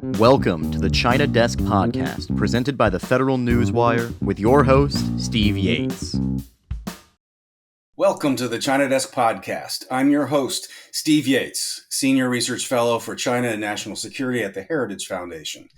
Welcome to the China Desk Podcast, presented by the Federal Newswire, with your host, Steve Yates. Welcome to the China Desk Podcast. I'm your host, Steve Yates, Senior Research Fellow for China and National Security at the Heritage Foundation.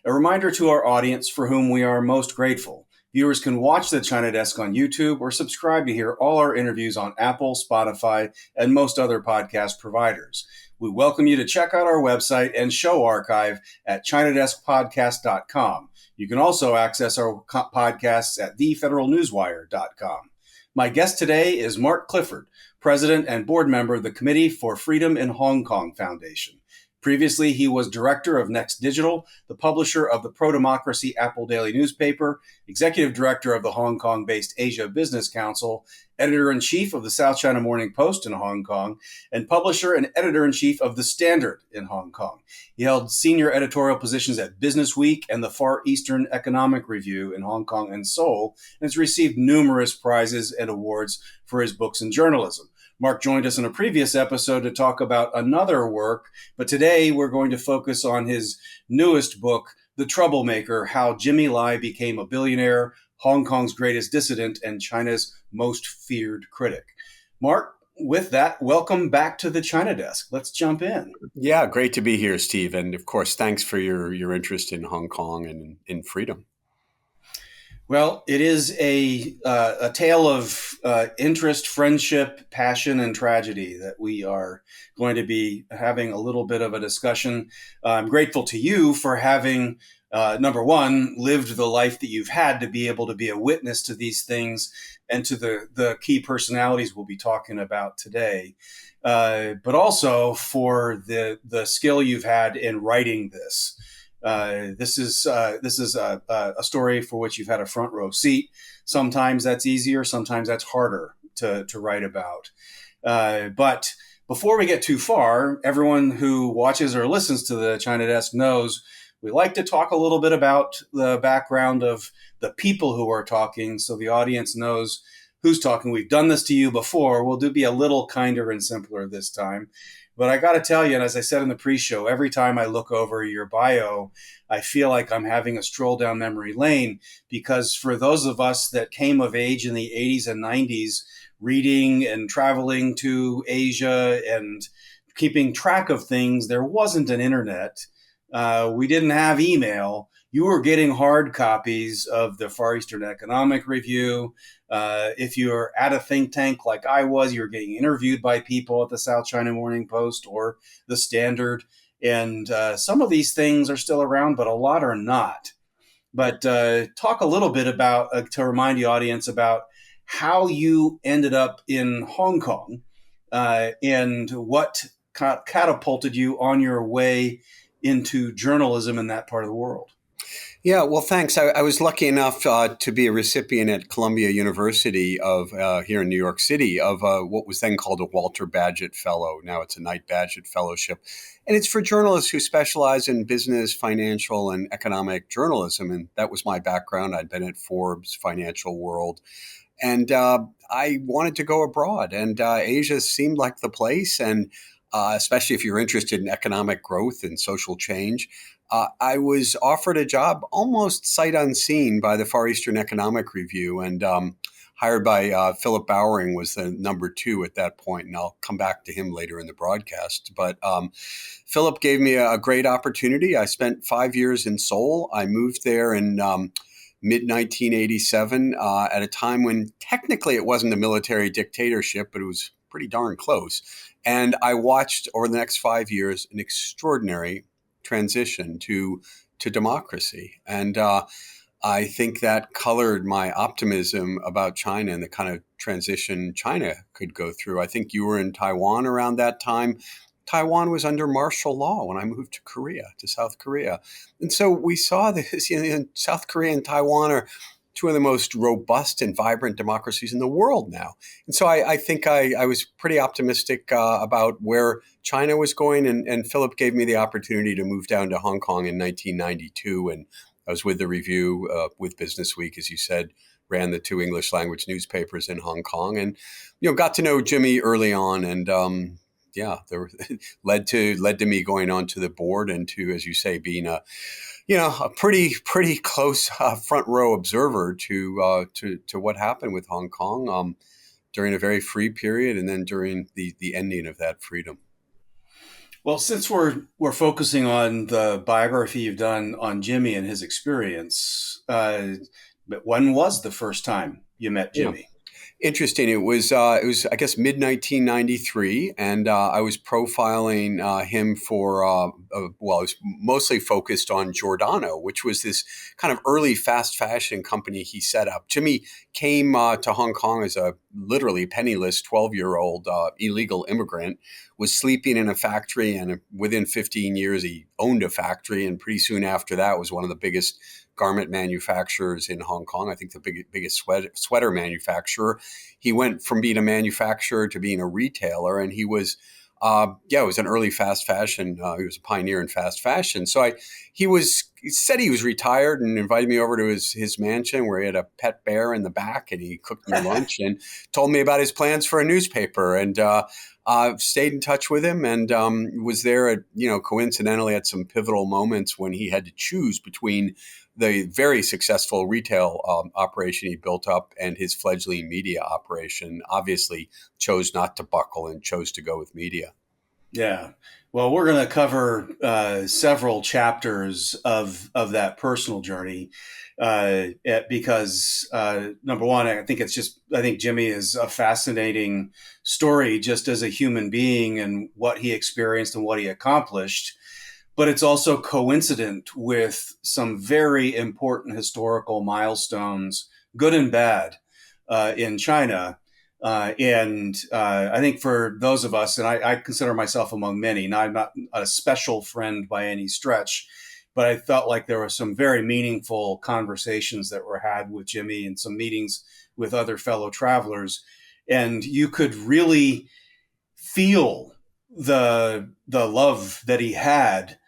A reminder to our audience for whom we are most grateful. Viewers can watch the China Desk on YouTube or subscribe to hear all our interviews on Apple, Spotify, and most other podcast providers. We welcome you to check out our website and show archive at ChinaDeskPodcast.com. You can also access our podcasts at thefederalnewswire.com. My guest today is Mark Clifford, President and Board Member of the Committee for Freedom in Hong Kong Foundation. Previously, he was Director of Next Digital, the publisher of the pro-democracy Apple Daily newspaper, Executive Director of the Hong Kong-based Asia Business Council, Editor-in-Chief of the South China Morning Post in Hong Kong, and Publisher and Editor-in-Chief of The Standard in Hong Kong. He held senior editorial positions at Business Week and the Far Eastern Economic Review in Hong Kong and Seoul, and has received numerous prizes and awards for his books and journalism. Mark joined us in a previous episode to talk about another work, but today we're going to focus on his newest book, The Troublemaker: How Jimmy Lai Became a Billionaire, Hong Kong's Greatest Dissident, and China's Most Feared Critic. Mark, with that, welcome back to the China Desk. Let's jump in. Yeah, great to be here, Steve. And of course, thanks for your interest in Hong Kong and in freedom. Well, it is a tale of interest, friendship, passion, and tragedy that we are going to be having a little bit of a discussion. I'm grateful to you for having, number one, lived the life that you've had to be able to be a witness to these things and to the key personalities we'll be talking about today, but also for the skill you've had in writing this. This is a story for which you've had a front row seat. Sometimes that's easier, sometimes that's harder to write about. But before we get too far, everyone who watches or listens to the China Desk knows we like to talk a little bit about the background of the people who are talking, so the audience knows who's talking. We've done this to you before. We'll be a little kinder and simpler this time. But I got to tell you, and as I said in the pre-show, every time I look over your bio, I feel like I'm having a stroll down memory lane, because for those of us that came of age in the 80s and 90s, reading and traveling to Asia and keeping track of things, there wasn't an internet. We didn't have email. You were getting hard copies of the Far Eastern Economic Review. If you're at a think tank like I was, you're getting interviewed by people at the South China Morning Post or the Standard. And some of these things are still around, but a lot are not. But talk a little bit about, to remind the audience about how you ended up in Hong Kong and what catapulted you on your way into journalism in that part of the world. Yeah, well, thanks. I was lucky enough to be a recipient at Columbia University of here in New York City of what was then called a Walter Bagehot Fellow. Now it's a Knight Bagehot Fellowship. And it's for journalists who specialize in business, financial, and economic journalism. And that was my background. I'd been at Forbes, Financial World. And I wanted to go abroad. And Asia seemed like the place. And especially if you're interested in economic growth and social change. I was offered a job almost sight unseen by the Far Eastern Economic Review, and hired by Philip Bowering was the number 2 at that point, and I'll come back to him later in the broadcast. But Philip gave me a great opportunity. I spent 5 years in Seoul. I moved there in mid-1987 at a time when technically it wasn't a military dictatorship, but it was pretty darn close. And I watched over the next 5 years an extraordinary transition to democracy. And I think that colored my optimism about China and the kind of transition China could go through. I think you were in Taiwan around that time. Taiwan was under martial law when I moved to South Korea. And so we saw this, South Korea and Taiwan are two of the most robust and vibrant democracies in the world now. And so I think I was pretty optimistic about where China was going. And Philip gave me the opportunity to move down to Hong Kong in 1992. And I was with the Review, with Business Week, as you said, ran the 2 English language newspapers in Hong Kong, and got to know Jimmy early on. And there led to me going onto the board and to, as you say, being a pretty close front row observer to what happened with Hong Kong during a very free period and then during the ending of that freedom. Well, since we're focusing on the biography you've done on Jimmy and his experience, but when was the first time you met Jimmy? Yeah. Interesting. It was I guess mid 1993, and I was profiling him for I was mostly focused on Giordano, which was this kind of early fast fashion company he set up. Jimmy came to Hong Kong as a literally penniless 12-year-old illegal immigrant, was sleeping in a factory, and within 15 years he owned a factory, and pretty soon after that was one of the biggest garment manufacturers in Hong Kong. I think the biggest sweater manufacturer. He went from being a manufacturer to being a retailer, and he was, it was an early fast fashion. He was a pioneer in fast fashion. So he said he was retired and invited me over to his mansion where he had a pet bear in the back, and he cooked me lunch and told me about his plans for a newspaper. And stayed in touch with him and was there coincidentally at some pivotal moments when he had to choose between the very successful retail operation he built up and his fledgling media operation. Obviously chose not to buckle and chose to go with media. Yeah. Well, we're going to cover several chapters of that personal journey because number one, I think Jimmy is a fascinating story just as a human being and what he experienced and what he accomplished. But it's also coincident with some very important historical milestones, good and bad, in China. And I think for those of us, and I consider myself among many, now I'm not a special friend by any stretch, but I felt like there were some very meaningful conversations that were had with Jimmy and some meetings with other fellow travelers. And you could really feel the love that he had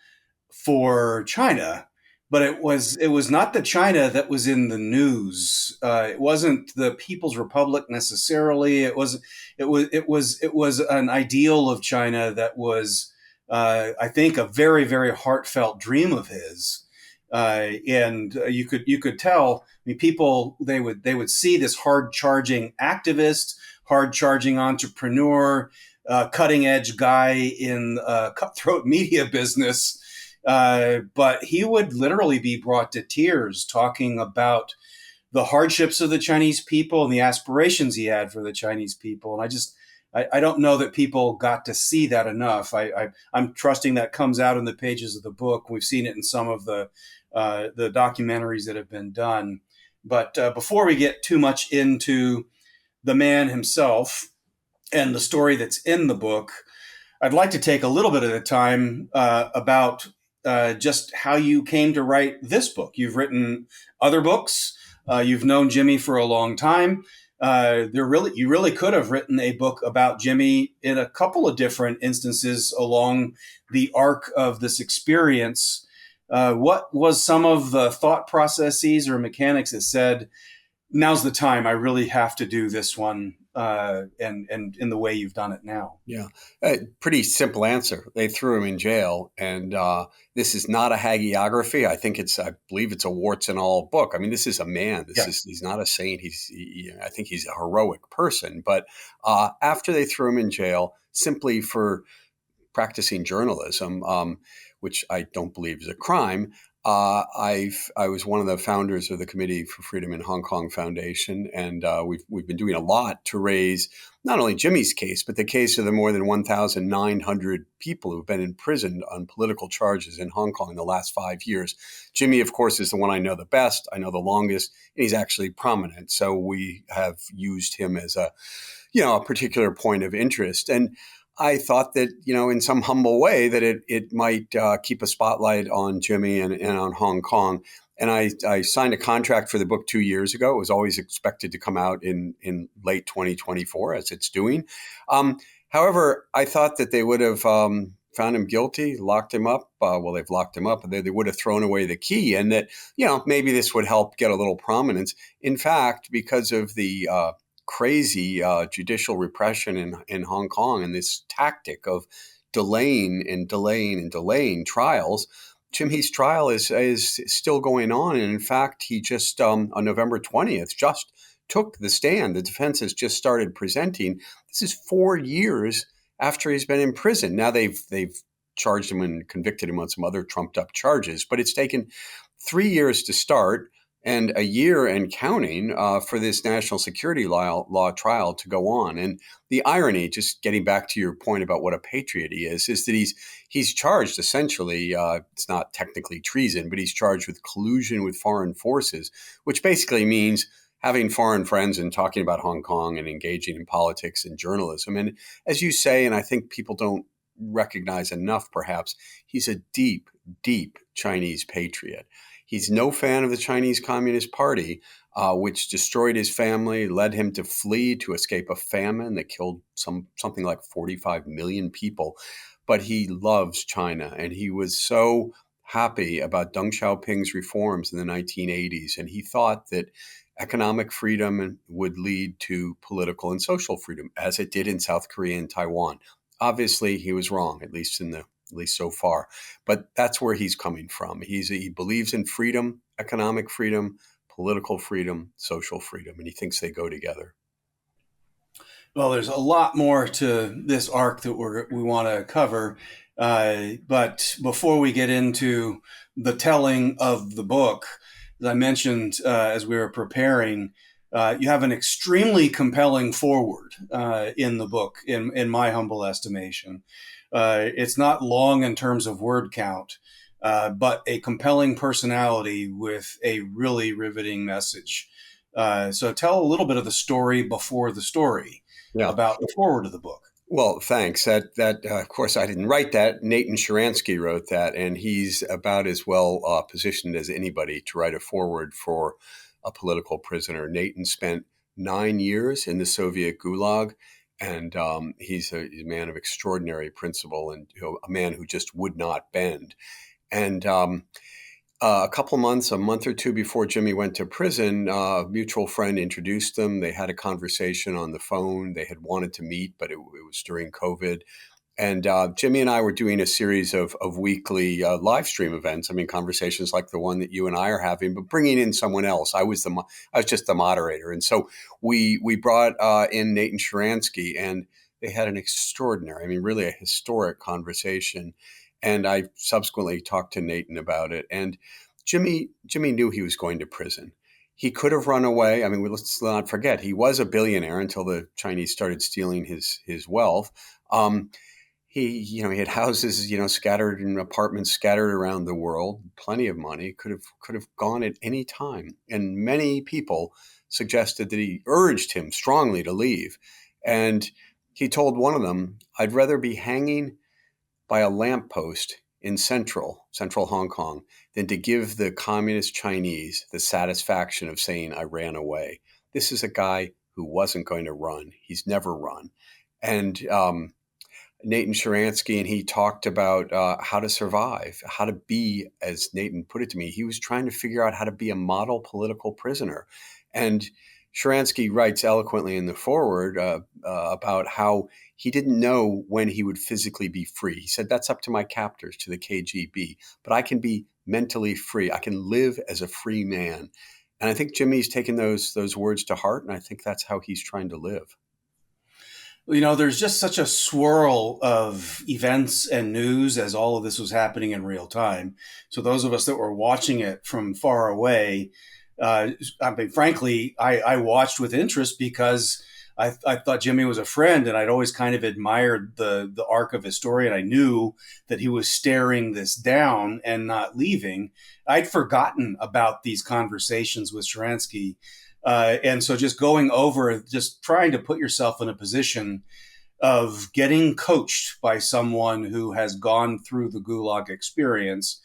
for China, but it was not the China that was in the news. It wasn't the People's Republic necessarily. It was an ideal of China that was, I think, a very, very heartfelt dream of his. And you could tell. I mean, people they would see this hard charging activist, hard charging entrepreneur, cutting edge guy in cutthroat media business. But he would literally be brought to tears talking about the hardships of the Chinese people and the aspirations he had for the Chinese people. And I don't know that people got to see that enough. I'm trusting that comes out in the pages of the book. We've seen it in some of the documentaries that have been done. But before we get too much into the man himself and the story that's in the book, I'd like to take a little bit of the time about just how you came to write this book. You've written other books. You've known Jimmy for a long time. You really could have written a book about Jimmy in a couple of different instances along the arc of this experience. What was some of the thought processes or mechanics that said, now's the time, I really have to do this one, and in the way you've done it now? Yeah, pretty simple answer. They threw him in jail, and this is not a hagiography. I believe it's a warts and all book. I mean, this is a man. He's not a saint. I think he's a heroic person. But after they threw him in jail, simply for practicing journalism, which I don't believe is a crime, I was one of the founders of the Committee for Freedom in Hong Kong Foundation, and we've been doing a lot to raise not only Jimmy's case, but the case of the more than 1,900 people who've been imprisoned on political charges in Hong Kong in the last 5 years. Jimmy, of course, is the one I know the best. I know the longest, and he's actually prominent. So we have used him as a particular point of interest. And I thought that, in some humble way that it might keep a spotlight on Jimmy and on Hong Kong. And I signed a contract for the book 2 years ago. It was always expected to come out in late 2024, as it's doing. However, I thought that they would have found him guilty, locked him up. They've locked him up, but they would have thrown away the key, and that, maybe this would help get a little prominence. In fact, because of the crazy judicial repression in Hong Kong and this tactic of delaying trials. Jim Heath's trial is still going on. And in fact, he just on November 20th just took the stand. The defense has just started presenting. This is 4 years after he's been in prison. Now they've charged him and convicted him on some other trumped up charges, but it's taken 3 years to start and a year and counting for this national security law trial to go on. And the irony, just getting back to your point about what a patriot he is that he's charged essentially, it's not technically treason, but he's charged with collusion with foreign forces, which basically means having foreign friends and talking about Hong Kong and engaging in politics and journalism. And as you say, and I think people don't recognize enough perhaps, he's a deep, deep Chinese patriot. He's no fan of the Chinese Communist Party, which destroyed his family, led him to flee to escape a famine that killed something like 45 million people. But he loves China, and he was so happy about Deng Xiaoping's reforms in the 1980s, and he thought that economic freedom would lead to political and social freedom, as it did in South Korea and Taiwan. Obviously, he was wrong, at least so far. But that's where he's coming from. He believes in freedom, economic freedom, political freedom, social freedom, and he thinks they go together. Well, there's a lot more to this arc that we want to cover. But before we get into the telling of the book, as I mentioned as we were preparing, you have an extremely compelling foreword in the book, in my humble estimation. It's not long in terms of word count, but a compelling personality with a really riveting message. So tell a little bit of the story before the story about the foreword of the book. Well, thanks. That of course, I didn't write that. Nathan Sharansky wrote that, and he's about as well positioned as anybody to write a foreword for a political prisoner. Nathan spent 9 years in the Soviet Gulag, and he's a man of extraordinary principle and a man who just would not bend. And a month or two before Jimmy went to prison, a mutual friend introduced them. They had a conversation on the phone. They had wanted to meet, but it was during COVID. And Jimmy and I were doing a series of weekly live stream events. I mean, conversations like the one that you and I are having, but bringing in someone else. I was just the moderator. And so we brought in Nathan Sharansky, and they had an extraordinary, really a historic conversation. And I subsequently talked to Nathan about it. And Jimmy knew he was going to prison. He could have run away. Let's not forget, he was a billionaire until the Chinese started stealing his wealth. He had houses, scattered in apartments scattered around the world, plenty of money, could have gone at any time. And many people suggested that he urged him strongly to leave. And he told one of them, "I'd rather be hanging by a lamppost in central Hong Kong than to give the communist Chinese the satisfaction of saying I ran away." This is a guy who wasn't going to run. He's never run. And Nathan Sharansky, and he talked about how to survive, how to be, as Nathan put it to me, he was trying to figure out how to be a model political prisoner. And Sharansky writes eloquently in the foreword about how he didn't know when he would physically be free. He said, "That's up to my captors, to the KGB, but I can be mentally free. I can live as a free man." And I think Jimmy's taken those words to heart, and I think that's how he's trying to live. There's just such a swirl of events and news as all of this was happening in real time. So those of us that were watching it from far away, frankly, I watched with interest because I thought Jimmy was a friend, and I'd always kind of admired the arc of his story, and I knew that he was staring this down and not leaving. I'd forgotten about these conversations with Sharansky. And so just going over, just trying to put yourself in a position of getting coached by someone who has gone through the Gulag experience,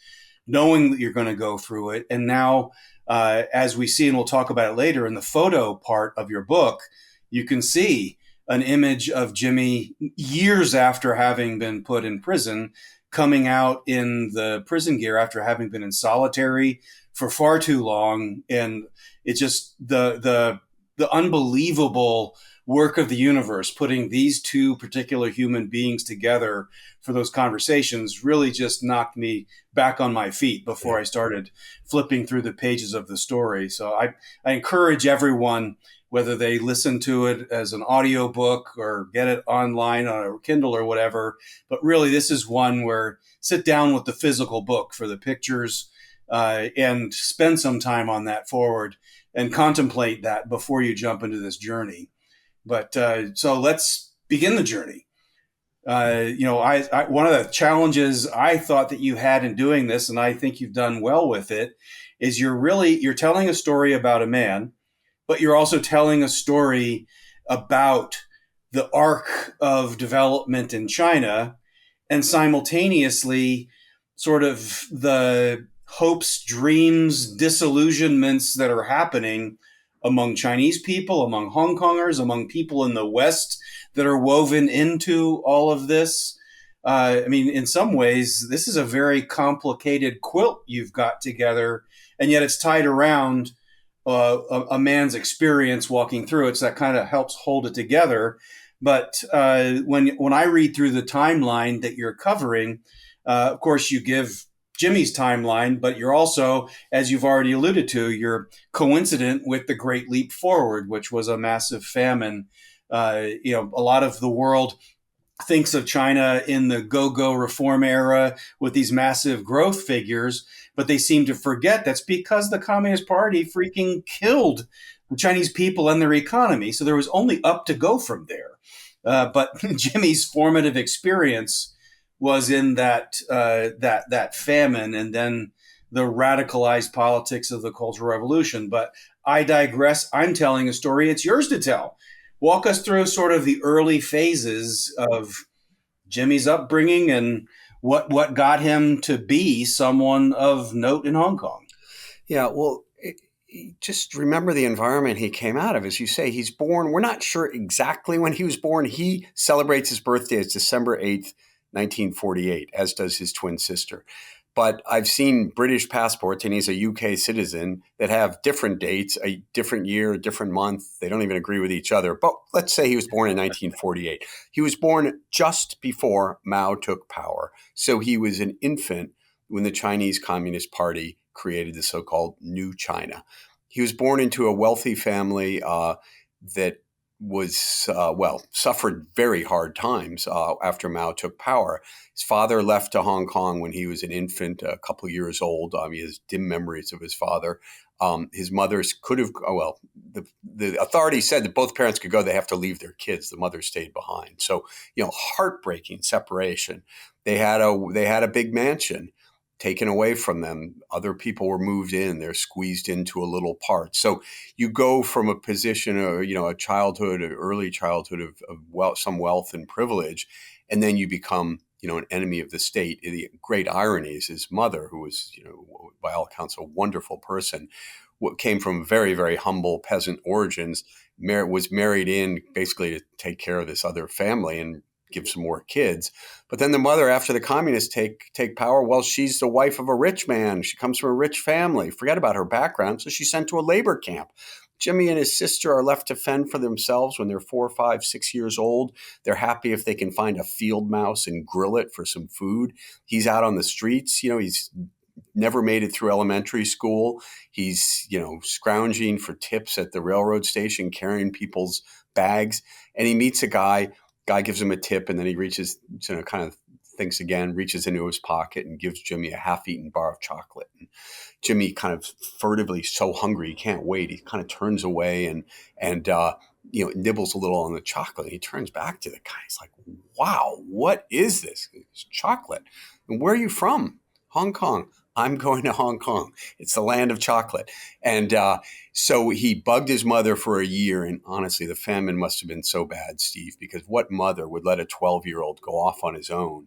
knowing that you're going to go through it. And now, as we see, and we'll talk about it later, in the photo part of your book, you can see an image of Jimmy years after having been put in prison, coming out in the prison gear after having been in solitary for far too long. And it's just the the unbelievable work of the universe, putting these two particular human beings together for those conversations really just knocked me back on my feet before I started flipping through the pages of the story. So I encourage everyone, whether they listen to it as an audiobook or get it online on a Kindle or whatever, but really this is one where sit down with the physical book for the pictures and spend some time on that forward and contemplate that before you jump into this journey. But so let's begin the journey. One of the challenges I thought that you had in doing this, and I think you've done well with it, is you're telling a story about a man, but you're also telling a story about the arc of development in China, and simultaneously sort of the hopes, dreams, disillusionments that are happening among Chinese people, among Hong Kongers, among people in the West that are woven into all of this. In some ways, this is a very complicated quilt you've got together, and yet it's tied around a man's experience walking through it. So that kind of helps hold it together. But when I read through the timeline that you're covering, of course, you give Jimmy's timeline, but you're also, as you've already alluded to, you're coincident with the Great Leap Forward, which was a massive famine. A lot of the world thinks of China in the go-go reform era with these massive growth figures, but they seem to forget that's because the Communist Party freaking killed the Chinese people and their economy. So there was only up to go from there. But Jimmy's formative experience was in that famine and then the radicalized politics of the Cultural Revolution. But I digress. I'm telling a story. It's yours to tell. Walk us through sort of the early phases of Jimmy's upbringing and what got him to be someone of note in Hong Kong. Yeah, well, just remember the environment he came out of. As you say, he's born, we're not sure exactly when he was born. He celebrates his birthday as December 8th, 1948, as does his twin sister. But I've seen British passports, and he's a UK citizen, that have different dates, a different year, a different month. They don't even agree with each other. But let's say he was born in 1948. He was born just before Mao took power. So he was an infant when the Chinese Communist Party created the so-called New China. He was born into a wealthy family that was, suffered very hard times after Mao took power. His father left to Hong Kong when he was an infant, a couple of years old. He has dim memories of his father. His mothers could have, the authorities said that both parents could go. They have to leave their kids. The mother stayed behind. So, heartbreaking separation. They had a big mansion taken away from them. Other people were moved in. They're squeezed into a little part. So you go from a position of, a childhood, an early childhood of some wealth and privilege, and then you become, an enemy of the state. The great irony is his mother, who was, by all accounts, a wonderful person, came from very, very humble peasant origins, was married in basically to take care of this other family and give some more kids. But then the mother, after the communists take power, well, she's the wife of a rich man. She comes from a rich family. Forget about her background. So she's sent to a labor camp. Jimmy and his sister are left to fend for themselves when they're 4, 5, 6 years old. They're happy if they can find a field mouse and grill it for some food. He's out on the streets. He's never made it through elementary school. He's, scrounging for tips at the railroad station, carrying people's bags. And he meets a guy gives him a tip, and then he reaches, kind of thinks again, reaches into his pocket and gives Jimmy a half-eaten bar of chocolate. And Jimmy kind of furtively, so hungry, he can't wait. He kind of turns away and nibbles a little on the chocolate. He turns back to the guy. He's like, wow, what is this? It's chocolate. And where are you from? Hong Kong. I'm going to Hong Kong. It's the land of chocolate. And so he bugged his mother for a year. And honestly, the famine must have been so bad, Steve, because what mother would let a 12-year-old go off on his own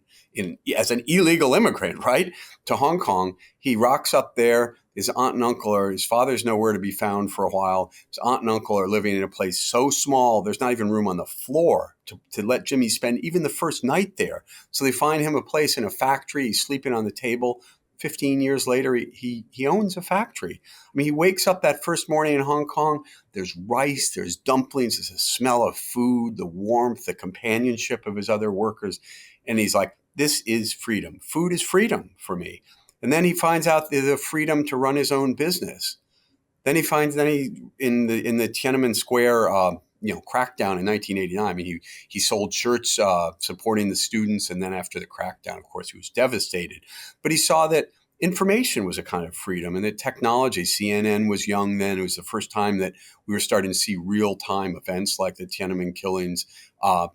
as an illegal immigrant, right, to Hong Kong? He rocks up there. His aunt and uncle his father's nowhere to be found for a while. His aunt and uncle are living in a place so small, there's not even room on the floor to let Jimmy spend even the first night there. So they find him a place in a factory. He's sleeping on the table. 15 years later, he owns a factory. I mean, he wakes up that first morning in Hong Kong, there's rice, there's dumplings, there's a smell of food, the warmth, the companionship of his other workers. And he's like, this is freedom. Food is freedom for me. And then he finds out the freedom to run his own business. Then he finds in the Tiananmen Square crackdown in 1989. I mean, he sold shirts supporting the students, and then after the crackdown, of course, he was devastated. But he saw that information was a kind of freedom, and that technology. CNN was young then; it was the first time that we were starting to see real-time events like the Tiananmen killings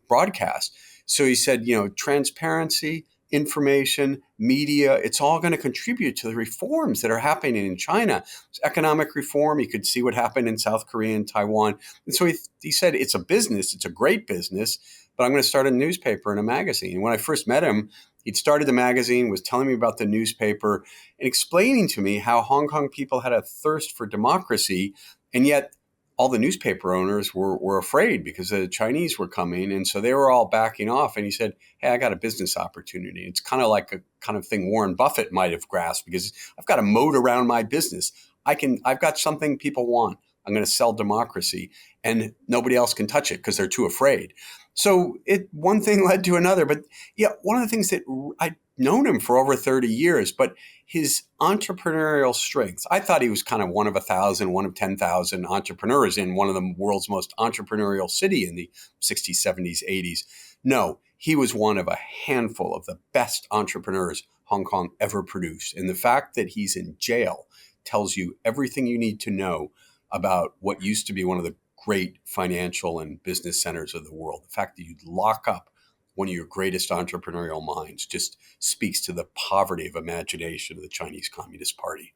broadcast. So he said, transparency, information, media, it's all going to contribute to the reforms that are happening in China. It's economic reform. You could see what happened in South Korea and Taiwan. And so he said, it's a business. It's a great business, but I'm going to start a newspaper and a magazine. And when I first met him, he'd started the magazine, was telling me about the newspaper and explaining to me how Hong Kong people had a thirst for democracy, and yet all the newspaper owners were afraid because the Chinese were coming. And so they were all backing off. And he said, hey, I got a business opportunity. It's kind of like a kind of thing Warren Buffett might have grasped, because I've got a moat around my business. I've got something people want. I'm going to sell democracy, and nobody else can touch it because they're too afraid. So one thing led to another. But yeah, one of the things that I'd known him for over 30 years, but his entrepreneurial strengths, I thought he was kind of one of 1,000, one of 10,000 entrepreneurs in one of the world's most entrepreneurial city in the 60s, 70s, 80s. No, he was one of a handful of the best entrepreneurs Hong Kong ever produced. And the fact that he's in jail tells you everything you need to know about what used to be one of the great financial and business centers of the world. The fact that you'd lock up one of your greatest entrepreneurial minds just speaks to the poverty of imagination of the Chinese Communist Party.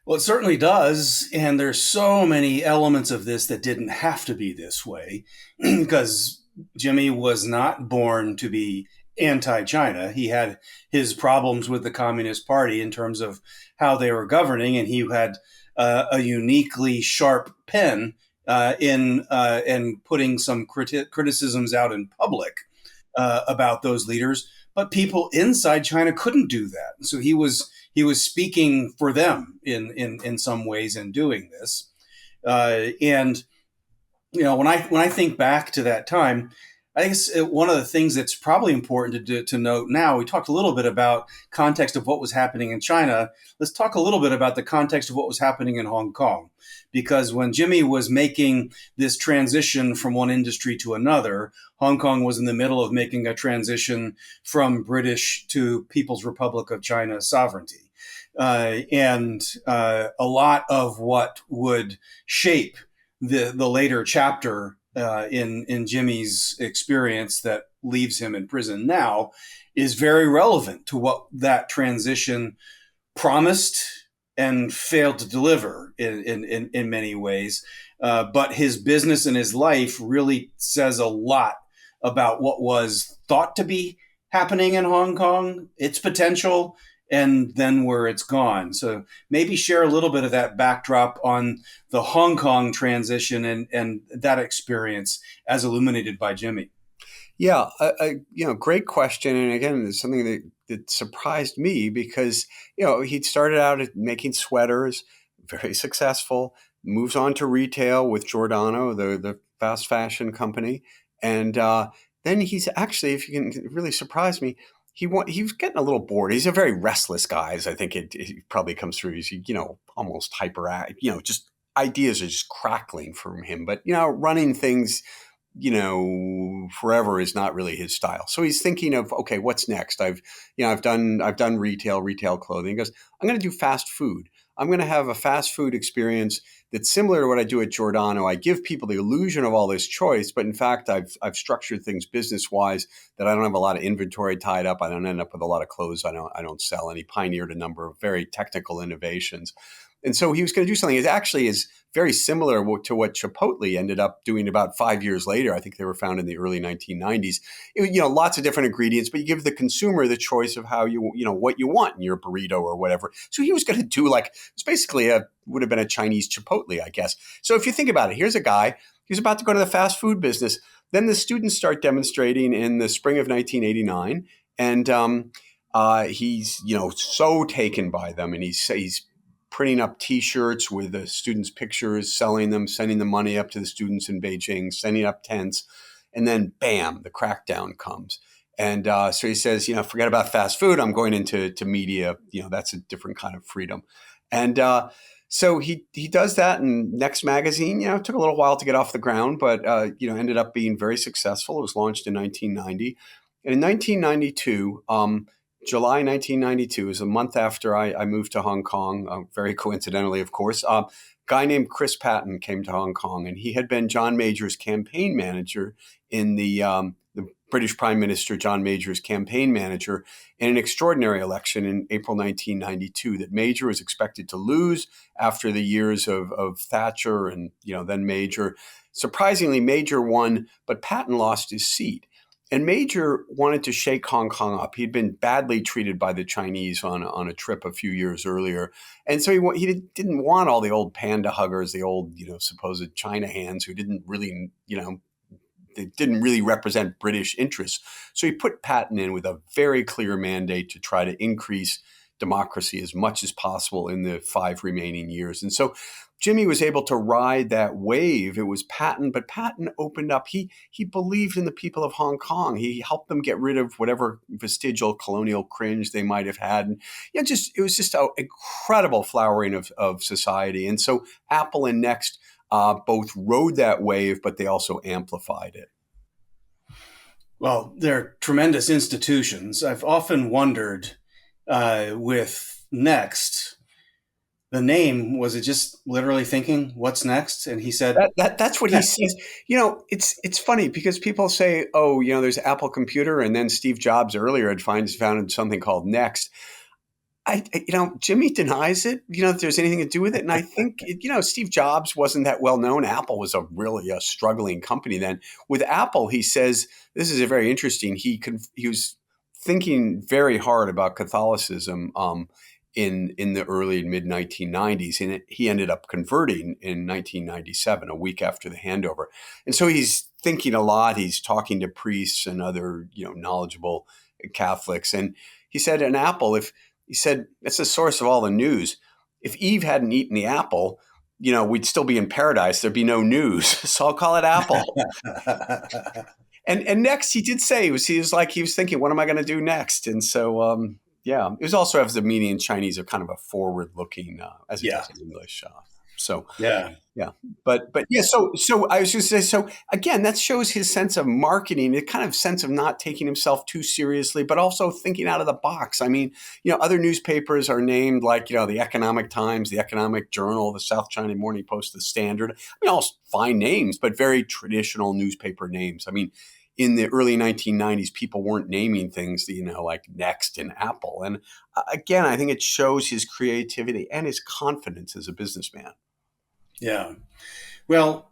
Well, it certainly does. And there's so many elements of this that didn't have to be this way, because Jimmy was not born to be anti-China. He had his problems with the Communist Party in terms of how they were governing, and he had a uniquely sharp pen in putting some criticisms out in public about those leaders. But people inside China couldn't do that. So he was speaking for them in some ways in doing this. And when I think back to that time, I guess one of the things that's probably important to note now, we talked a little bit about context of what was happening in China. Let's talk a little bit about the context of what was happening in Hong Kong. Because when Jimmy was making this transition from one industry to another, Hong Kong was in the middle of making a transition from British to People's Republic of China sovereignty. And a lot of what would shape the later chapter in Jimmy's experience that leaves him in prison now is very relevant to what that transition promised and failed to deliver in many ways. But his business and his life really says a lot about what was thought to be happening in Hong Kong, its potential, and then where it's gone. So maybe share a little bit of that backdrop on the Hong Kong transition and that experience as illuminated by Jimmy. Yeah, great question. And again, it's something that surprised me because, he'd started out making sweaters, very successful, moves on to retail with Giordano, the fast fashion company. And then he's actually, if you can really surprise me, he was getting a little bored. He's a very restless guy, as I think it probably comes through. He's, almost hyperactive, just ideas are just crackling from him. But, running things, forever is not really his style. So he's thinking of, okay, what's next? I've done retail clothing. He goes, I'm going to do fast food. I'm going to have a fast food experience that's similar to what I do at Giordano. I give people the illusion of all this choice, but in fact, I've structured things business-wise that I don't have a lot of inventory tied up. I don't end up with a lot of clothes I don't sell. And he pioneered a number of very technical innovations. And so he was going to do something that actually is very similar to what Chipotle ended up doing about 5 years later. I think they were founded in the early 1990s. Lots of different ingredients, but you give the consumer the choice of how what you want in your burrito or whatever. So he was going to do it's basically would have been a Chinese Chipotle, I guess. So if you think about it, here's a guy who's about to go to the fast food business. Then the students start demonstrating in the spring of 1989. And He's so taken by them, and he's printing up T-shirts with the students' pictures, selling them, sending the money up to the students in Beijing, sending up tents, and then bam, the crackdown comes. And so he says, forget about fast food. I'm going into media. That's a different kind of freedom. And so he does that. And Next magazine, it took a little while to get off the ground, but ended up being very successful. It was launched in 1990. And in 1992, July 1992 is a month after I moved to Hong Kong, very coincidentally, of course. A guy named Chris Patton came to Hong Kong, and he had been John Major's campaign manager in the British Prime Minister John Major's campaign manager in an extraordinary election in April 1992 that Major was expected to lose after the years of Thatcher and then Major. Surprisingly, Major won, but Patton lost his seat. And Major wanted to shake Hong Kong up. He'd been badly treated by the Chinese on a trip a few years earlier. And so he didn't want all the old panda huggers, the old, supposed China hands who didn't really, they didn't really represent British interests. So he put Patton in with a very clear mandate to try to increase democracy as much as possible in the 5 remaining years. And so Jimmy was able to ride that wave. It was Patton, but Patton opened up. He believed in the people of Hong Kong. He helped them get rid of whatever vestigial colonial cringe they might have had. And it was just an incredible flowering of society. And so Apple and Next both rode that wave, but they also amplified it. Well, they're tremendous institutions. I've often wondered with Next, the name, was it just literally thinking, what's next? And he said, that's what he says. It's funny because people say, there's Apple Computer, and then Steve Jobs earlier had founded something called Next. Jimmy denies it, if there's anything to do with it. And I think, Steve Jobs wasn't that well known. Apple was really a struggling company then. With Apple, he says, this is a very interesting, he was thinking very hard about Catholicism in the early and mid 1990s. And he ended up converting in 1997, a week after the handover. And so he's thinking a lot. He's talking to priests and other, knowledgeable Catholics. And he said, in Apple, he said, it's the source of all the news. If Eve hadn't eaten the apple, we'd still be in paradise. There'd be no news. So I'll call it Apple. And Next, he did say, he was thinking, what am I going to do next? And so, it was also, as the media in Chinese, a kind of a forward-looking, as it is in English. So I was just saying, so again, that shows his sense of marketing, a kind of sense of not taking himself too seriously, but also thinking out of the box. I mean, other newspapers are named like, the Economic Times, the Economic Journal, the South China Morning Post, the Standard. I mean, all fine names, but very traditional newspaper names. I mean, in the early 1990s, people weren't naming things, like Next and Apple. And again, I think it shows his creativity and his confidence as a businessman. Yeah. Well,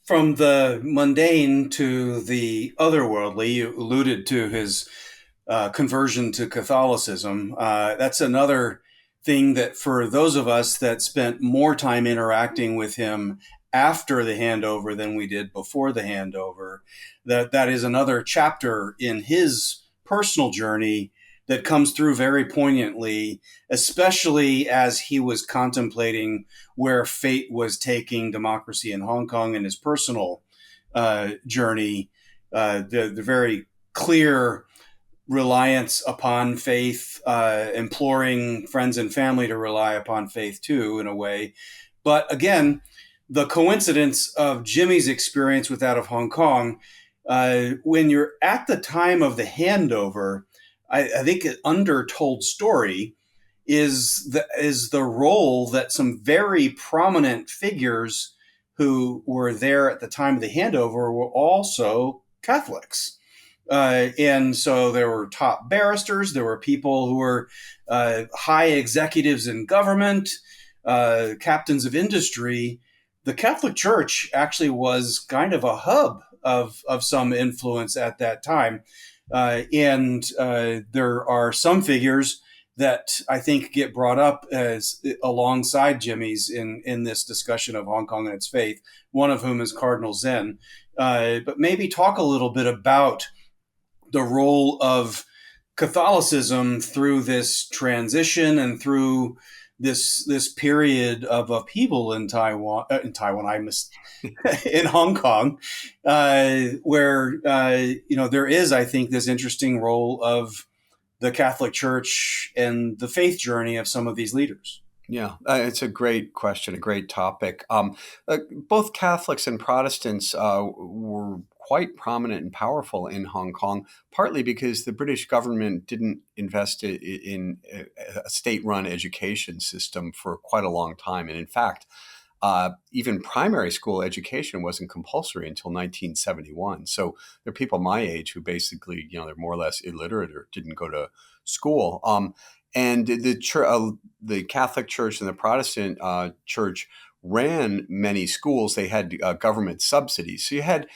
from the mundane to the otherworldly, you alluded to his conversion to Catholicism. That's another thing that for those of us that spent more time interacting with him after the handover than we did before the handover, that is another chapter in his personal journey that comes through very poignantly, especially as he was contemplating where fate was taking democracy in Hong Kong and his personal journey, the very clear reliance upon faith, imploring friends and family to rely upon faith too, in a way. But again, the coincidence of Jimmy's experience with that of Hong Kong, when you're at the time of the handover, I think an undertold story is the role that some very prominent figures who were there at the time of the handover were also Catholics. And so there were top barristers, there were people who were high executives in government, captains of industry. The Catholic Church actually was kind of a hub of some influence at that time. And there are some figures that I think get brought up as alongside Jimmy's in this discussion of Hong Kong and its faith, one of whom is Cardinal Zen. But maybe talk a little bit about the role of Catholicism through this transition and through this period of upheaval in in Hong Kong, where there is, I think, this interesting role of the Catholic Church and the faith journey of some of these leaders. Yeah, it's a great question, a great topic. Both Catholics and Protestants were quite prominent and powerful in Hong Kong, partly because the British government didn't invest in a state-run education system for quite a long time. And in fact, even primary school education wasn't compulsory until 1971. So there are people my age who basically, they're more or less illiterate or didn't go to school. And the Catholic Church and the Protestant Church ran many schools. They had government subsidies. So you had,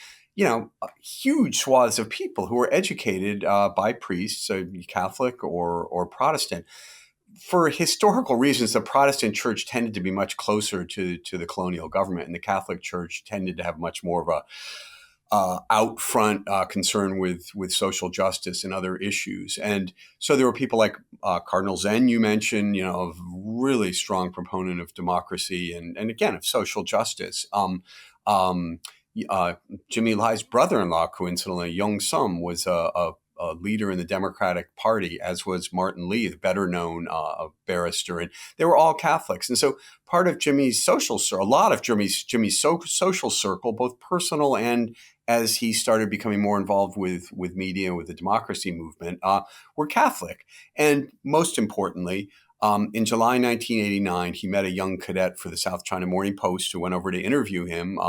huge swaths of people who were educated by priests, Catholic or Protestant. For historical reasons, the Protestant Church tended to be much closer to the colonial government, and the Catholic Church tended to have much more of a out front concern with social justice and other issues. And so there were people like Cardinal Zen, you mentioned, a really strong proponent of democracy and again, of social justice. Jimmy Lai's brother-in-law, coincidentally, Young Sum, was a leader in the Democratic Party, as was Martin Lee, the better known barrister. And they were all Catholics. And so part of Jimmy's a lot of Jimmy's social circle, both personal and as he started becoming more involved with media and with the democracy movement, were Catholic. And most importantly, in July 1989, he met a young cadet for the South China Morning Post who went over to interview him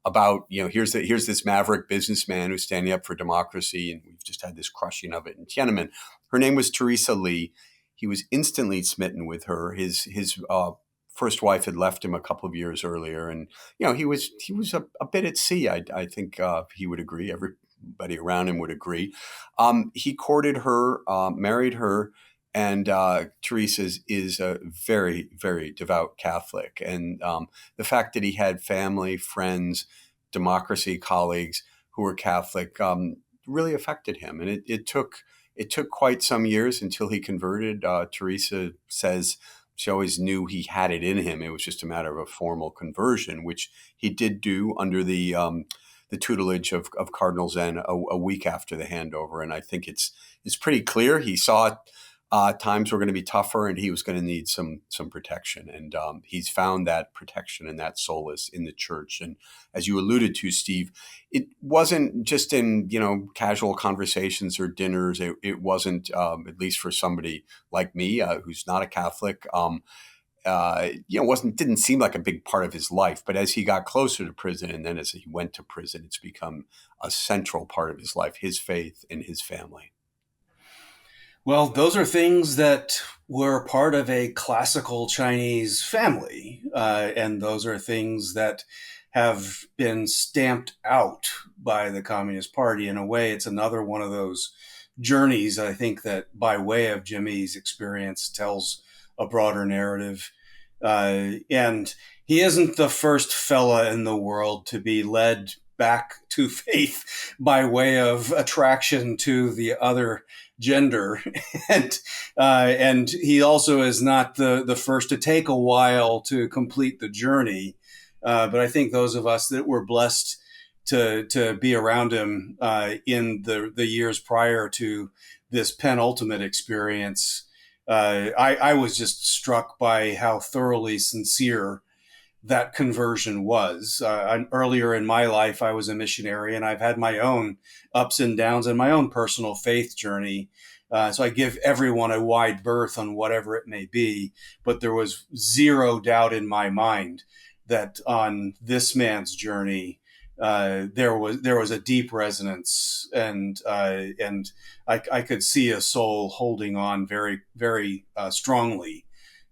about, here's this maverick businessman who's standing up for democracy, and we've just had this crushing of it in Tiananmen. Her name was Teresa Lee. He was instantly smitten with her. His first wife had left him a couple of years earlier, and he was a bit at sea. I think he would agree. Everybody around him would agree. He courted her, married her. And Teresa is a very, very devout Catholic. And the fact that he had family, friends, democracy colleagues who were Catholic really affected him. And it took quite some years until he converted. Teresa says she always knew he had it in him. It was just a matter of a formal conversion, which he did do under the tutelage of Cardinal Zen a week after the handover. And I think it's pretty clear he saw times were going to be tougher, and he was going to need some protection. And he's found that protection and that solace in the church. And as you alluded to, Steve, it wasn't just in casual conversations or dinners. It wasn't, at least for somebody like me who's not a Catholic. Didn't seem like a big part of his life. But as he got closer to prison, and then as he went to prison, it's become a central part of his life, his faith and his family. Well, those are things that were part of a classical Chinese family, and those are things that have been stamped out by the Communist Party. In a way, it's another one of those journeys, I think, that by way of Jimmy's experience tells a broader narrative. And he isn't the first fella in the world to be led back to faith by way of attraction to the other gender. And he also is not the first to take a while to complete the journey. But I think those of us that were blessed to be around him in the years prior to this penultimate experience, I was just struck by how thoroughly sincere that conversion was. Earlier in my life, I was a missionary, and I've had my own ups and downs and my own personal faith journey. So I give everyone a wide berth on whatever it may be, but there was zero doubt in my mind that on this man's journey, there was a deep resonance, and I could see a soul holding on very, very strongly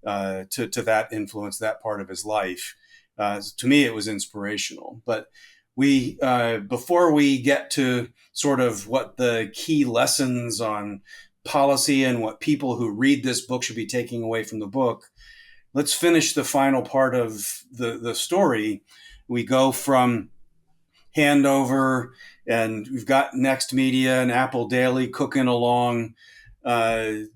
to that influence, that part of his life. To me, it was inspirational. But before we get to sort of what the key lessons on policy and what people who read this book should be taking away from the book, let's finish the final part of the story. We go from handover, and we've got Next Media and Apple Daily cooking along.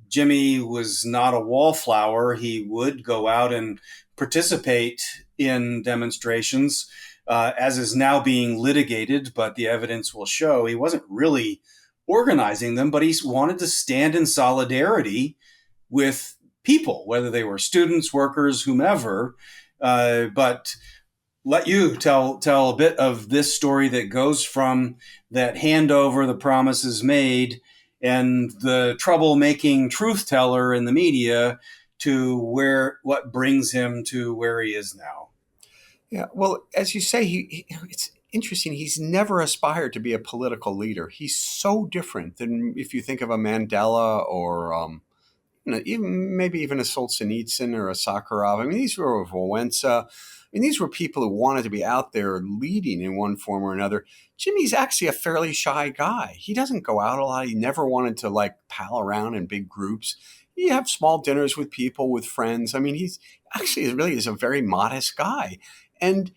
Jimmy was not a wallflower. He would go out and participate in demonstrations, as is now being litigated, but the evidence will show he wasn't really organizing them, but he wanted to stand in solidarity with people, whether they were students, workers, whomever. But let you tell a bit of this story that goes from that handover, the promises made, and the troublemaking truth teller in the media to what brings him to where he is now. Yeah, well, as you say, it's interesting. He's never aspired to be a political leader. He's so different than if you think of a Mandela or maybe even a Solzhenitsyn or a Sakharov. I mean, these were Wałęsa. I mean, these were people who wanted to be out there leading in one form or another. Jimmy's actually a fairly shy guy. He doesn't go out a lot. He never wanted to pal around in big groups. You have small dinners with people, with friends. I mean, he's actually really is a very modest guy. And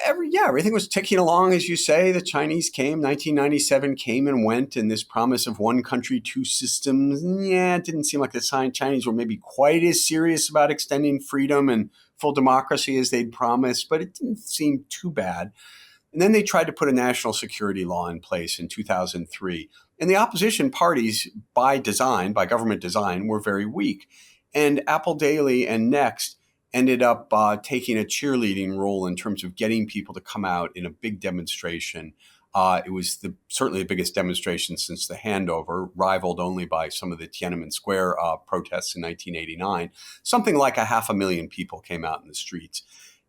everything was ticking along, as you say. The Chinese came, 1997 came and went, and this promise of one country, two systems, it didn't seem like the Chinese were maybe quite as serious about extending freedom and full democracy as they'd promised, but it didn't seem too bad. And then they tried to put a national security law in place in 2003. And the opposition parties, by government design, were very weak. And Apple Daily and Next ended up taking a cheerleading role in terms of getting people to come out in a big demonstration. It was certainly the biggest demonstration since the handover, rivaled only by some of the Tiananmen Square protests in 1989. Something like 500,000 people came out in the streets.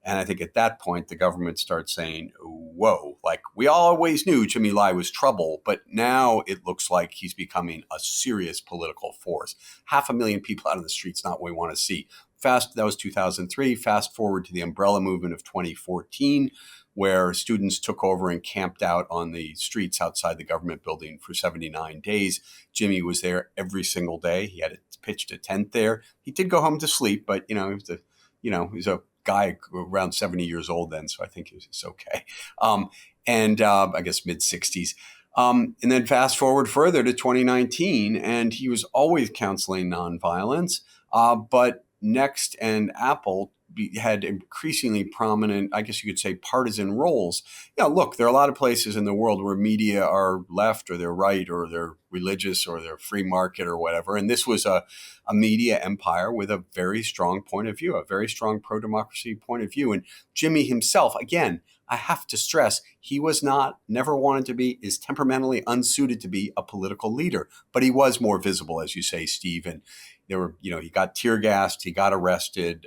And I think at that point, the government starts saying, whoa, we always knew Jimmy Lai was trouble, but now it looks like he's becoming a serious political force. 500,000 people out in the streets, not what we want to see. That was 2003. Fast forward to the umbrella movement of 2014, where students took over and camped out on the streets outside the government building for 79 days. Jimmy was there every single day. He had pitched a tent there. He did go home to sleep, but he was a guy around 70 years old then, so I think it's okay. I guess mid-60s. And then fast forward further to 2019, and he was always counseling nonviolence, but Next and Apple had increasingly prominent, I guess you could say, partisan roles. Look, there are a lot of places in the world where media are left or they're right or they're religious or they're free market or whatever. And this was a media empire with a very strong point of view, a very strong pro-democracy point of view. And Jimmy himself, again, I have to stress, he was never wanted to be, is temperamentally unsuited to be a political leader. But he was more visible, as you say, Steve. And he got tear gassed, he got arrested,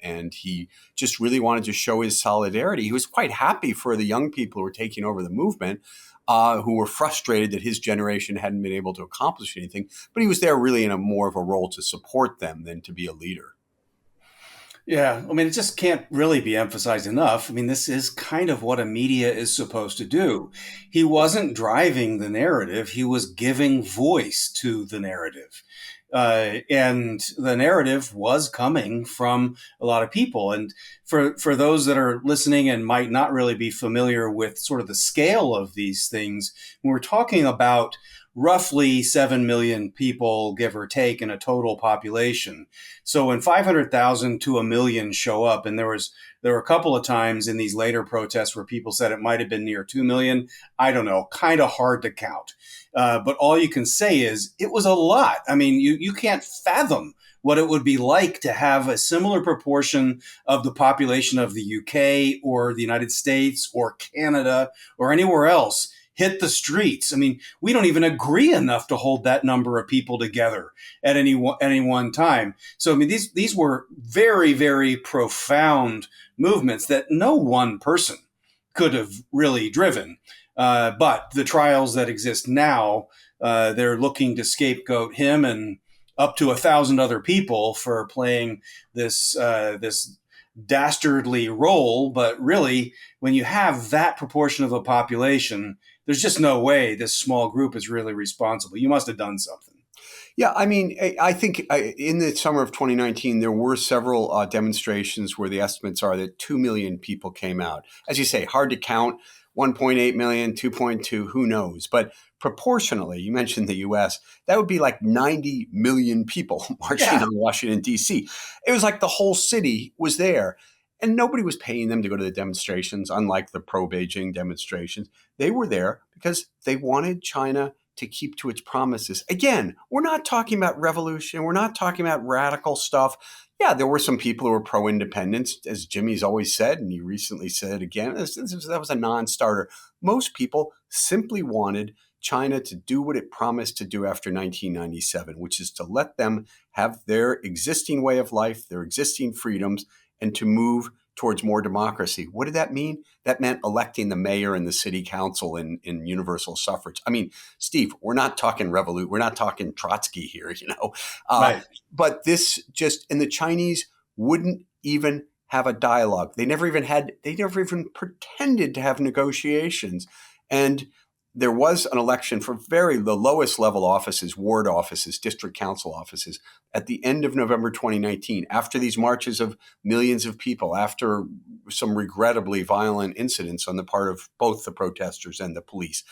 and he just really wanted to show his solidarity. He was quite happy for the young people who were taking over the movement, who were frustrated that his generation hadn't been able to accomplish anything. But he was there really in more of a role to support them than to be a leader. Yeah, I mean, it just can't really be emphasized enough. I mean, this is kind of what a media is supposed to do. He wasn't driving the narrative. He was giving voice to the narrative. And the narrative was coming from a lot of people. And for those that are listening and might not really be familiar with sort of the scale of these things, when we're talking about roughly 7 million people, give or take, in a total population. So when 500,000 to 1 million show up, and there were a couple of times in these later protests where people said it might have been near 2 million. I don't know, kind of hard to count. But all you can say is it was a lot. I mean, you can't fathom what it would be like to have a similar proportion of the population of the UK or the United States or Canada or anywhere else hit the streets. I mean, we don't even agree enough to hold that number of people together at any one time. So, I mean, these were very, very profound movements that no one person could have really driven. But the trials that exist now, they're looking to scapegoat him and up to 1,000 other people for playing this dastardly role. But really, when you have that proportion of a population, there's just no way this small group is really responsible. You must have done something. Yeah, I mean, I think in the summer of 2019, there were several demonstrations where the estimates are that 2 million people came out. As you say, hard to count. 1.8 million, 2.2, who knows? But proportionally, you mentioned the US, that would be like 90 million people marching on Washington, D.C. It was like the whole city was there. And nobody was paying them to go to the demonstrations, unlike the pro-Beijing demonstrations. They were there because they wanted China to keep to its promises. Again, we're not talking about revolution. We're not talking about radical stuff. Yeah, there were some people who were pro-independence, as Jimmy's always said, and he recently said it again. That was a non-starter. Most people simply wanted China to do what it promised to do after 1997, which is to let them have their existing way of life, their existing freedoms, and to move towards more democracy. What did that mean? That meant electing the mayor and the city council in universal suffrage. I mean, Steve, we're not talking revolution. We're not talking Trotsky here, Right. But this just, and the Chinese wouldn't even have a dialogue. They never even pretended to have negotiations. And there was an election for the lowest level offices, ward offices, district council offices, at the end of November 2019, after these marches of millions of people, after some regrettably violent incidents on the part of both the protesters and the police.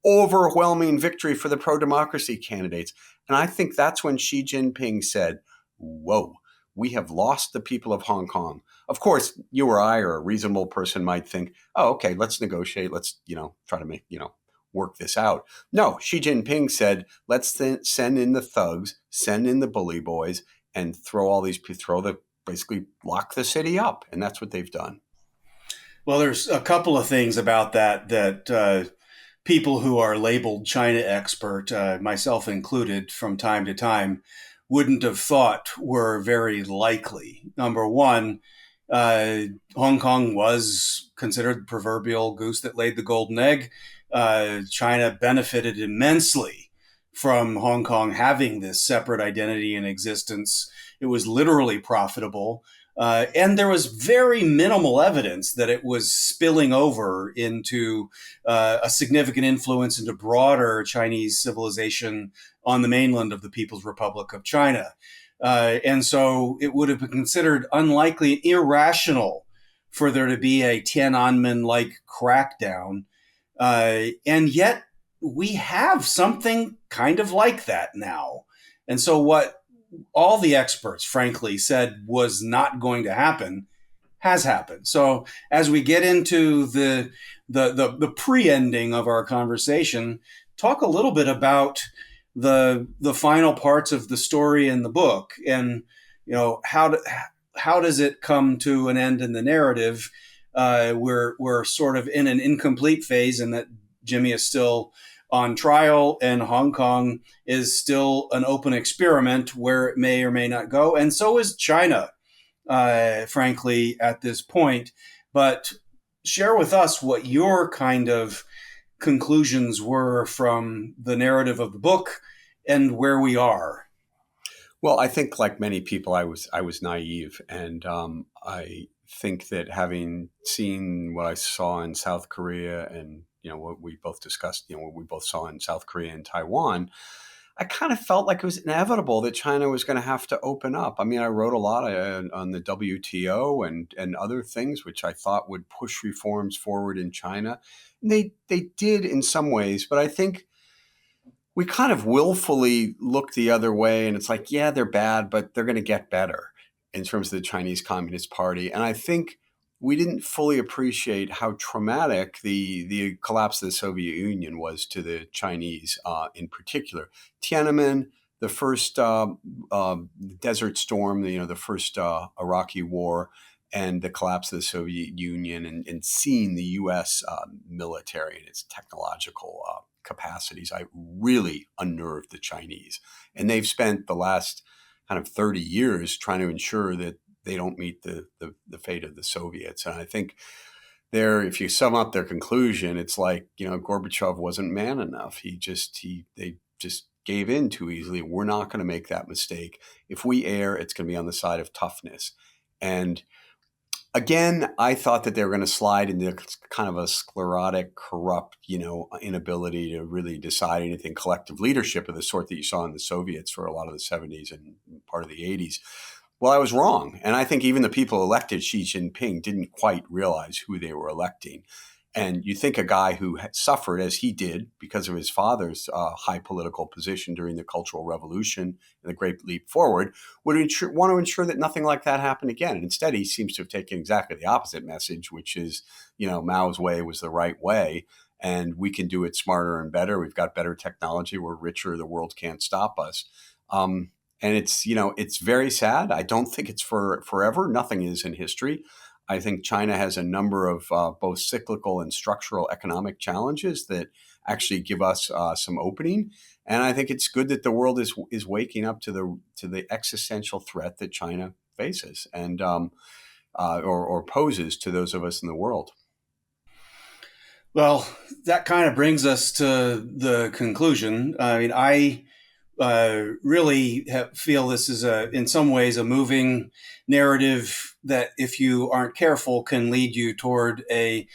Overwhelming victory for the pro-democracy candidates. And I think that's when Xi Jinping said, whoa, we have lost the people of Hong Kong. Of course, you or I or a reasonable person might think, oh, okay, let's negotiate. Let's, try to make, work this out. No, Xi Jinping said, let's send in the thugs, send in the bully boys, and basically lock the city up. And that's what they've done. Well, there's a couple of things about that people who are labeled China expert, myself included, from time to time, wouldn't have thought were very likely. Number one, Hong Kong was considered the proverbial goose that laid the golden egg. China benefited immensely from Hong Kong having this separate identity and existence. It was literally profitable. And there was very minimal evidence that it was spilling over into a significant influence into broader Chinese civilization on the mainland of the People's Republic of China. And so it would have been considered unlikely, irrational for there to be a Tiananmen-like crackdown. And yet we have something kind of like that now. And so what all the experts, frankly, said was not going to happen has happened. So as we get into the pre-ending of our conversation, talk a little bit about the final parts of the story in the book, and how does it come to an end in the narrative? We're sort of in an incomplete phase, in that Jimmy is still on trial and Hong Kong is still an open experiment where it may or may not go. And so is China, frankly, at this point. But share with us what your kind of conclusions were from the narrative of the book and where we are. Well, I think, like many people, I was naive, and I think that having seen what I saw in South Korea and what we both discussed, what we both saw in South Korea and Taiwan, I kind of felt like it was inevitable that China was going to have to open up. I mean, I wrote a lot on the WTO and other things, which I thought would push reforms forward in China. And they did in some ways, but I think we kind of willfully look the other way, and it's like, yeah, they're bad, but they're going to get better in terms of the Chinese Communist Party. And I think we didn't fully appreciate how traumatic the collapse of the Soviet Union was to the Chinese in particular. Tiananmen, the first Desert Storm, the first Iraqi war, and the collapse of the Soviet Union, and seeing the U.S. Military and its technological capacities, I really unnerved the Chinese. And they've spent the last kind of 30 years trying to ensure that they don't meet the fate of the Soviets. And I think if you sum up their conclusion, it's like, Gorbachev wasn't man enough. They just gave in too easily. We're not going to make that mistake. If we err, it's going to be on the side of toughness. And again, I thought that they were going to slide into kind of a sclerotic, corrupt, inability to really decide anything, collective leadership of the sort that you saw in the Soviets for a lot of the 70s and part of the 80s. Well, I was wrong. And I think even the people who elected Xi Jinping didn't quite realize who they were electing. And you think a guy who suffered, as he did, because of his father's high political position during the Cultural Revolution and the Great Leap Forward, would want to ensure that nothing like that happened again. And instead, he seems to have taken exactly the opposite message, which is, Mao's way was the right way, and we can do it smarter and better. We've got better technology. We're richer. The world can't stop us. And it's very sad. I don't think it's for forever. Nothing is in history. I think China has a number of both cyclical and structural economic challenges that actually give us some opening. And I think it's good that the world is waking up to the existential threat that China faces and or poses to those of us in the world. Well, that kind of brings us to the conclusion. I mean, I really feel this is in some ways, a moving narrative that, if you aren't careful, can lead you toward a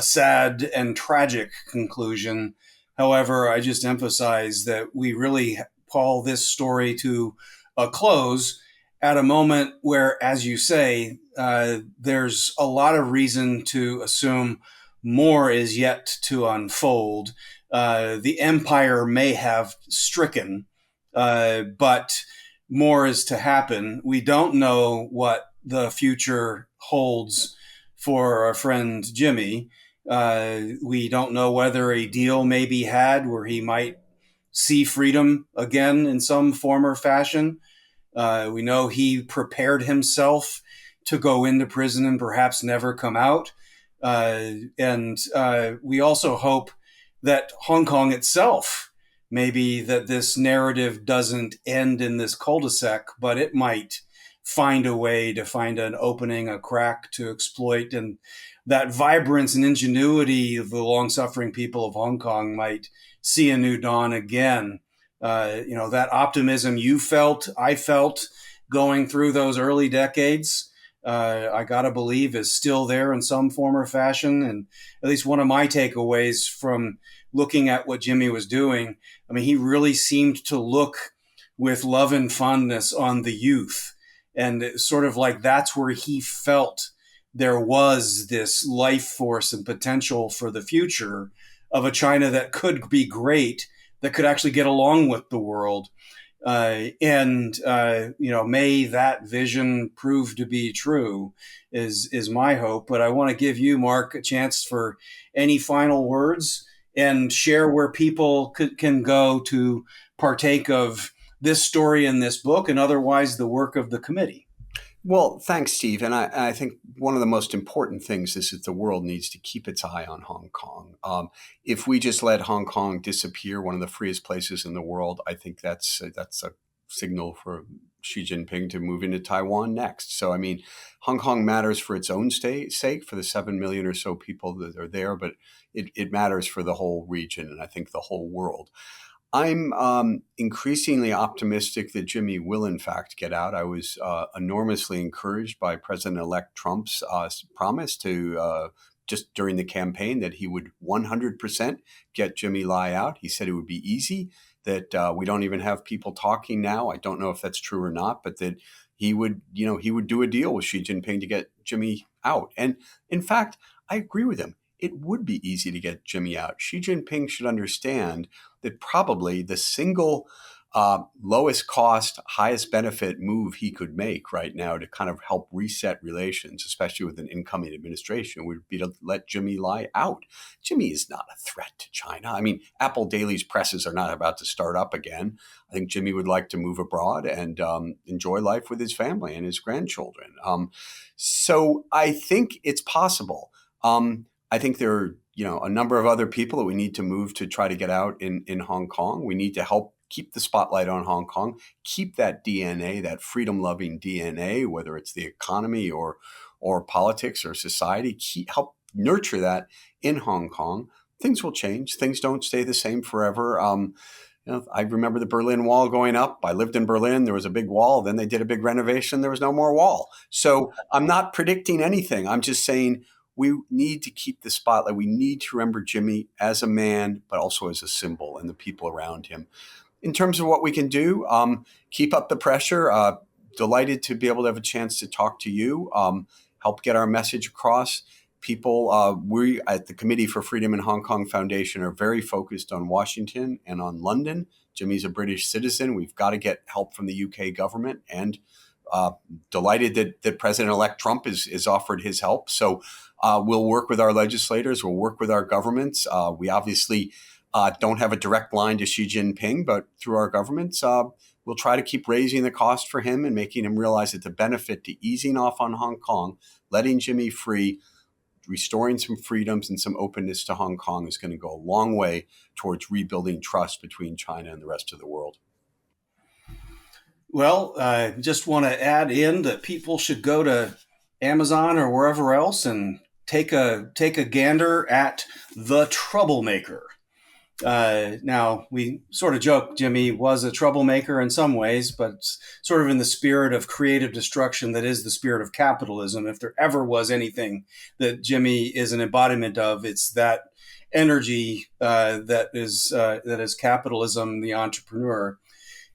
sad and tragic conclusion. However, I just emphasize that we really call this story to a close at a moment where, as you say, there's a lot of reason to assume more is yet to unfold. The empire may have stricken, but more is to happen. We don't know what the future holds for our friend Jimmy. We don't know whether a deal may be had where he might see freedom again in some form or fashion. We know he prepared himself to go into prison and perhaps never come out. And we also hope that Hong Kong itself, maybe that this narrative doesn't end in this cul-de-sac, but it might find a way to find an opening, a crack to exploit. And that vibrance and ingenuity of the long-suffering people of Hong Kong might see a new dawn again. That optimism you felt, I felt going through those early decades, I got to believe is still there in some form or fashion. And at least one of my takeaways from looking at what Jimmy was doing, I mean, he really seemed to look with love and fondness on the youth. And it's sort of like that's where he felt there was this life force and potential for the future of a China that could be great, that could actually get along with the world. May that vision prove to be true is my hope. But I want to give you, Mark, a chance for any final words and share where people can go to partake of this story in this book and otherwise the work of the committee. Well, thanks, Steve. And I think one of the most important things is that the world needs to keep its eye on Hong Kong. If we just let Hong Kong disappear, one of the freest places in the world, I think that's a signal for Xi Jinping to move into Taiwan next. So, I mean, Hong Kong matters for its own sake, for the 7 million or so people that are there, but it matters for the whole region and I think the whole world. I'm increasingly optimistic that Jimmy will, in fact, get out. I was enormously encouraged by President-elect Trump's promise to just during the campaign that he would 100% get Jimmy Lai out. He said it would be easy, that we don't even have people talking now. I don't know if that's true or not, but that he would do a deal with Xi Jinping to get Jimmy out. And in fact, I agree with him. It would be easy to get Jimmy out. Xi Jinping should understand that probably the single lowest cost, highest benefit move he could make right now to kind of help reset relations, especially with an incoming administration, would be to let Jimmy Lai out. Jimmy is not a threat to China. I mean, Apple Daily's presses are not about to start up again. I think Jimmy would like to move abroad and enjoy life with his family and his grandchildren. So I think it's possible. I think there are, a number of other people that we need to move to try to get out in Hong Kong. We need to help keep the spotlight on Hong Kong, keep that DNA, that freedom-loving DNA, whether it's the economy or politics or society, help nurture that in Hong Kong. Things will change. Things don't stay the same forever. I remember the Berlin Wall going up. I lived in Berlin. There was a big wall. Then they did a big renovation. There was no more wall. So I'm not predicting anything. I'm just saying we need to keep the spotlight. We need to remember Jimmy as a man, but also as a symbol and the people around him. In terms of what we can do, keep up the pressure. Delighted to be able to have a chance to talk to you, help get our message across. people, we at the Committee for Freedom in Hong Kong Foundation are very focused on Washington and on London. Jimmy's a British citizen. We've got to get help from the UK government, and delighted that President-elect Trump is offered his help. So we'll work with our legislators. We'll work with our governments. We obviously don't have a direct line to Xi Jinping, but through our governments, we'll try to keep raising the cost for him and making him realize that the benefit to easing off on Hong Kong, letting Jimmy free, restoring some freedoms and some openness to Hong Kong is going to go a long way towards rebuilding trust between China and the rest of the world. Well, I just want to add in that people should go to Amazon or wherever else and take a gander at The Troublemaker. Now, we sort of joke Jimmy was a troublemaker in some ways, but sort of in the spirit of creative destruction that is the spirit of capitalism. If there ever was anything that Jimmy is an embodiment of, it's that energy that is capitalism, the entrepreneur.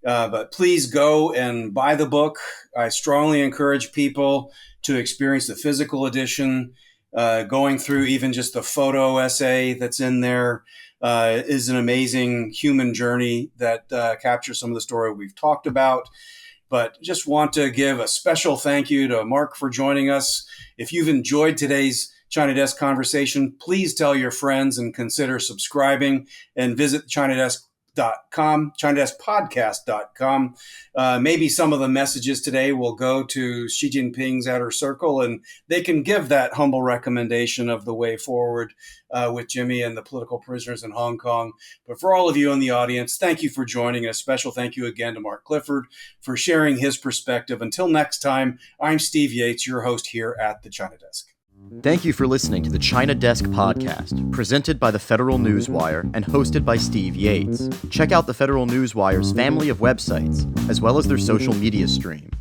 But please go and buy the book. I strongly encourage people to experience the physical edition. Going through even just the photo essay that's in there is an amazing human journey that captures some of the story we've talked about. But just want to give a special thank you to Mark for joining us. If you've enjoyed today's China Desk conversation, please tell your friends and consider subscribing, and visit ChinaDeskPodcast.com. Maybe some of the messages today will go to Xi Jinping's outer circle, and they can give that humble recommendation of the way forward with Jimmy and the political prisoners in Hong Kong. But for all of you in the audience, thank you for joining. A special thank you again to Mark Clifford for sharing his perspective. Until next time, I'm Steve Yates, your host here at the China Desk. Thank you for listening to the China Desk podcast, presented by the Federal Newswire and hosted by Steve Yates. Check out the Federal Newswire's family of websites, as well as their social media stream.